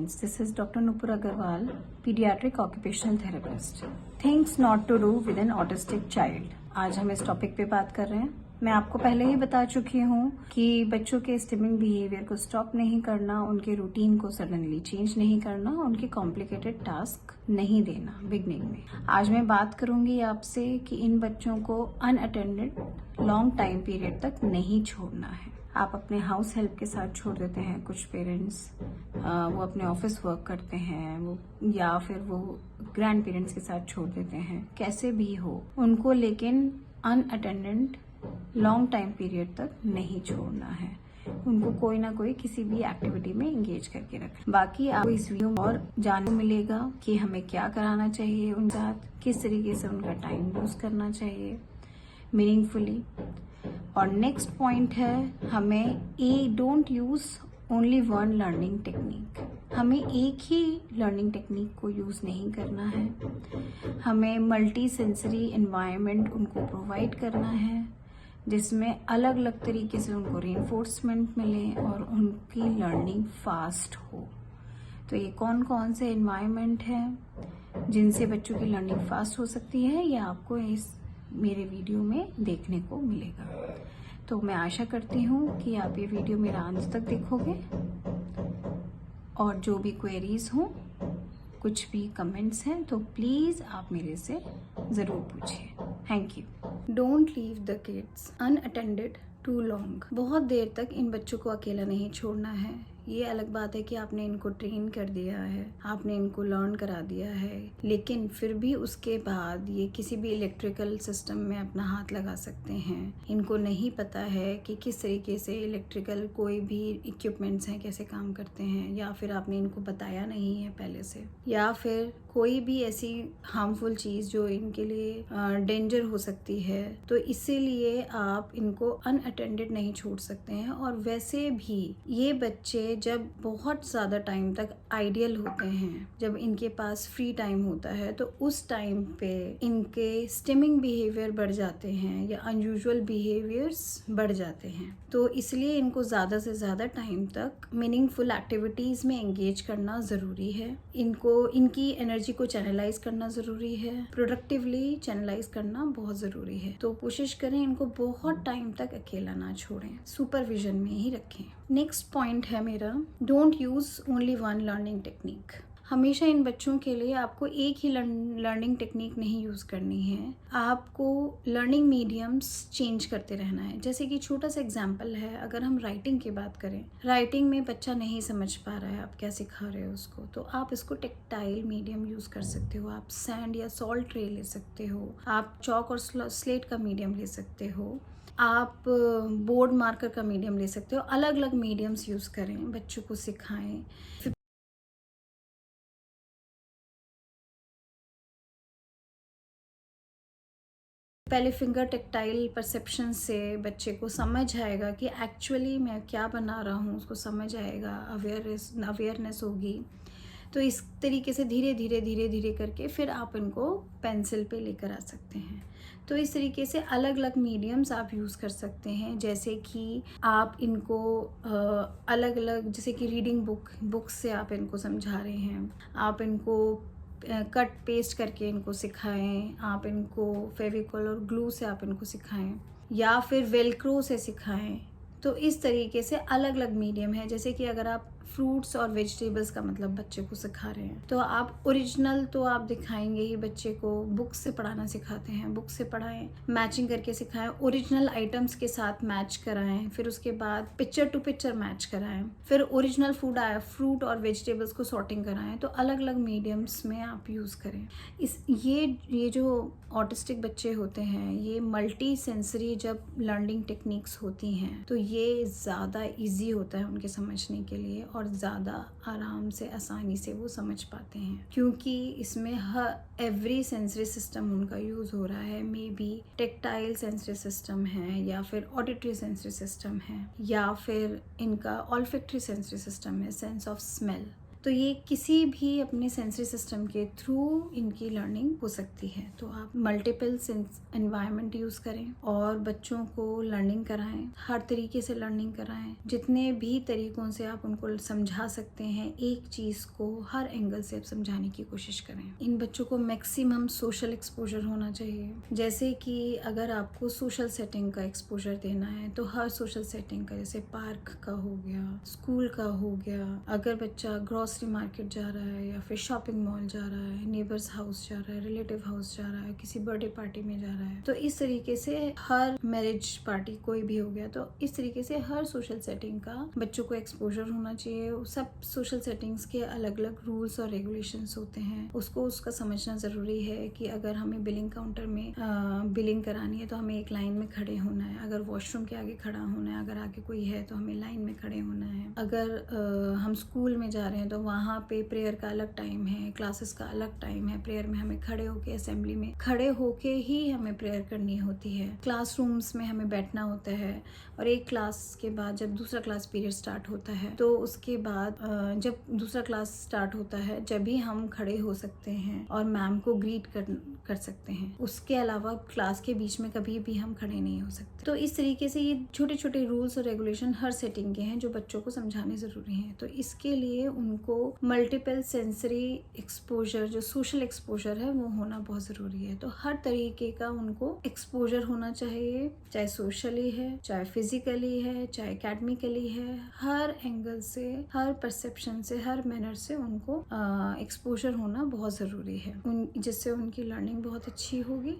friends, this is Dr. Nupur Agarwal, pediatric occupational therapist. Things not to do with an autistic child. आज हम इस topic पे बात कर रहे हैं। मैं आपको पहले ही बता चुकी हूँ कि बच्चों के स्टिमिंग बिहेवियर को स्टॉप नहीं करना, उनके रूटीन को सडनली चेंज नहीं करना, उनके कॉम्प्लिकेटेड टास्क नहीं देना बिगनिंग में। आज मैं बात करूंगी आपसे कि इन बच्चों को अनअटेंडेड लॉन्ग टाइम पीरियड तक नहीं छोड़ना है। आप अपने हाउस हेल्प के साथ छोड़ देते हैं, कुछ पेरेंट्स वो अपने ऑफिस वर्क करते हैं, वो या फिर वो ग्रैंड पेरेंट्स के साथ छोड़ देते हैं। कैसे भी हो उनको लेकिन अनअटेंडेड लॉन्ग टाइम पीरियड तक नहीं छोड़ना है। उनको कोई ना कोई किसी भी एक्टिविटी में एंगेज करके रखें। बाकी आपको इस वीडियो में और जानने मिलेगा कि हमें क्या कराना चाहिए उनके साथ, किस तरीके से उनका टाइम यूज करना चाहिए मीनिंगफुली। और नेक्स्ट पॉइंट है, हमें don't use only one learning technique. हमें एक ही लर्निंग टेक्निक को यूज नहीं करना है। हमें मल्टी सेंसरी एनवायरनमेंट उनको प्रोवाइड करना है, जिसमें अलग अलग तरीके से उनको रीइंफोर्समेंट मिले और उनकी लर्निंग फास्ट हो। तो ये कौन कौन से एनवायरनमेंट है जिनसे बच्चों की लर्निंग फास्ट हो सकती है, ये आपको इस मेरे वीडियो में देखने को मिलेगा। तो मैं आशा करती हूँ कि आप ये वीडियो मेरा अंत तक देखोगे और जो भी क्वेरीज हो, कुछ भी कमेंट्स हैं तो प्लीज आप मेरे से जरूर पूछिए। Thank you. Don't leave the kids unattended too long. बहुत देर तक इन बच्चों को अकेला नहीं छोड़ना है। ये अलग बात है कि आपने इनको ट्रेन कर दिया है, आपने इनको लर्न करा दिया है, लेकिन फिर भी उसके बाद ये किसी भी इलेक्ट्रिकल सिस्टम में अपना हाथ लगा सकते हैं। इनको नहीं पता है कि किस तरीके से इलेक्ट्रिकल कोई भी इक्विपमेंट्स हैं कैसे काम करते हैं, या फिर आपने इनको बताया नहीं है पहले से, या फिर कोई भी ऐसी हार्मफुल चीज़ जो इनके लिए डेंजर हो सकती है। तो इसीलिए आप इनको अनअटेंडेड नहीं छोड़ सकते हैं। और वैसे भी ये बच्चे जब बहुत ज़्यादा टाइम तक आइडियल होते हैं, जब इनके पास फ्री टाइम होता है, तो उस टाइम पे इनके स्टिमिंग बिहेवियर बढ़ जाते हैं या अनयूजुअल बिहेवियर्स बढ़ जाते हैं। तो इसलिए इनको ज़्यादा से ज़्यादा टाइम तक मीनिंगफुल एक्टिविटीज़ में एंगेज करना ज़रूरी है। इनको इनकी एनर्जी को चैनलाइज करना ज़रूरी है, प्रोडक्टिवली चैनलाइज करना बहुत ज़रूरी है। तो कोशिश करें इनको बहुत टाइम तक अकेला ना छोड़ें, सुपरविजन में ही रखें। नेक्स्ट पॉइंट है मेरा, don't use only one learning technique. हमेशा इन बच्चों के लिए आपको एक ही लर्निंग टेक्निक नहीं यूज़ करनी है। आपको लर्निंग मीडियम्स चेंज करते रहना है। जैसे कि छोटा सा एग्जांपल है, अगर हम राइटिंग की बात करें, राइटिंग में बच्चा नहीं समझ पा रहा है, आप क्या सिखा रहे हो उसको, तो आप इसको टेक्टाइल मीडियम यूज़ कर सकते हो। आप सैंड या सॉल्ट ट्रे ले सकते हो, आप चॉक और स्लेट का मीडियम ले सकते हो, आप बोर्ड मार्कर का मीडियम ले सकते हो। अलग अलग मीडियम्स यूज़ करें, बच्चों को सिखाएं। पहले फिंगर टेक्टाइल परसेप्शन से बच्चे को समझ आएगा कि एक्चुअली मैं क्या बना रहा हूँ, उसको समझ आएगा, अवेयरनेस होगी। तो इस तरीके से धीरे धीरे धीरे धीरे करके फिर आप इनको पेंसिल पे लेकर आ सकते हैं। तो इस तरीके से अलग अलग मीडियम्स आप यूज़ कर सकते हैं। जैसे कि आप इनको अलग अलग, जैसे कि रीडिंग बुक्स से आप इनको समझा रहे हैं, आप इनको कट पेस्ट करके इनको सिखाएं, आप इनको फेविकॉल और ग्लू से आप इनको सिखाएं, या फिर वेलक्रो से सिखाएं। तो इस तरीके से अलग अलग मीडियम है। जैसे कि अगर आप फ्रूट्स और वेजिटेबल्स का मतलब बच्चे को सिखा रहे हैं, तो आप ओरिजिनल तो आप दिखाएंगे ही, बच्चे को बुक से पढ़ाना सिखाते हैं, बुक से पढ़ाएं, मैचिंग करके सिखाएं, ओरिजिनल आइटम्स के साथ मैच कराएं, फिर उसके बाद पिक्चर टू पिक्चर मैच कराएं, फिर ओरिजिनल फ्रूट और वेजिटेबल्स को सॉर्टिंग कराएं। तो अलग अलग मीडियम्स में आप यूज़ करें। ये जो ऑटिस्टिक बच्चे होते हैं, ये मल्टी सेंसरी जब लर्निंग टेक्निक्स होती हैं, तो ये ज़्यादा इजी होता है उनके समझने के लिए, और ज़्यादा आराम से आसानी से वो समझ पाते हैं, क्योंकि इसमें हर एवरी सेंसरी सिस्टम उनका यूज़ हो रहा है। May be tactile sensory system है, या फिर ऑडिटरी सेंसरी सिस्टम है, या फिर इनका ऑल्फैक्टरी सेंसरी सिस्टम है, सेंस ऑफ स्मेल। तो ये किसी भी अपने सेंसरी सिस्टम के थ्रू इनकी लर्निंग हो सकती है। तो आप मल्टीपल एनवायरनमेंट यूज़ करें और बच्चों को लर्निंग कराएं, हर तरीके से लर्निंग कराएं। जितने भी तरीकों से आप उनको समझा सकते हैं, एक चीज़ को हर एंगल से आप समझाने की कोशिश करें। इन बच्चों को मैक्सिमम सोशल एक्सपोजर होना चाहिए। जैसे कि अगर आपको सोशल सेटिंग का एक्सपोजर देना है तो हर सोशल सेटिंग का, जैसे पार्क का हो गया, स्कूल का हो गया, अगर बच्चा ग्रोसरी मार्केट जा रहा है या फिर शॉपिंग मॉल जा रहा है, नेबर्स हाउस जा रहा है, रिलेटिव हाउस जा रहा है, किसी बर्थडे पार्टी में जा रहा है, तो इस तरीके से हर मैरिज पार्टी कोई भी हो गया, तो इस तरीके से हर सोशल सेटिंग का बच्चों को एक्सपोजर होना चाहिए। सब सोशल सेटिंग्स के अलग अलग रूल्स और रेगुलेशंस होते हैं, उसका समझना ज़रूरी है कि अगर हमें बिलिंग काउंटर में बिलिंग करानी है तो हमें एक लाइन में खड़े होना है, अगर वॉशरूम के आगे खड़ा होना है, अगर आगे कोई है तो हमें लाइन में खड़े होना है, अगर हम स्कूल में जा रहे हैं तो वहाँ पे प्रेयर का अलग टाइम है, क्लासेस का अलग टाइम है, प्रेयर में हमें खड़े होके, असेंबली में खड़े होके ही हमें प्रेयर करनी होती है, क्लासरूम्स में हमें बैठना होता है, और एक क्लास के बाद जब दूसरा क्लास पीरियड स्टार्ट होता है तो उसके बाद जब दूसरा क्लास स्टार्ट होता है जब भी हम खड़े हो सकते हैं और मैम को ग्रीट कर सकते हैं। उसके अलावा क्लास के बीच में कभी भी हम खड़े नहीं हो सकते। तो इस तरीके से ये छोटे छोटे रूल्स और रेगुलेशन हर सेटिंग के हैं जो बच्चों को समझाने ज़रूरी हैं। तो इसके लिए उनको मल्टीपल सेंसरी एक्सपोजर, जो सोशल एक्सपोजर है, वो होना बहुत ज़रूरी है। तो हर तरीके का उनको एक्सपोजर होना चाहिए, चाहे सोशली है, चाहे फिजिकली है, चाहे एकेडमिकली है, हर एंगल से, हर परसेप्शन से, हर मैनर से उनको एक्सपोजर होना बहुत ज़रूरी है, जिससे उनकी लर्निंग बहुत अच्छी होगी।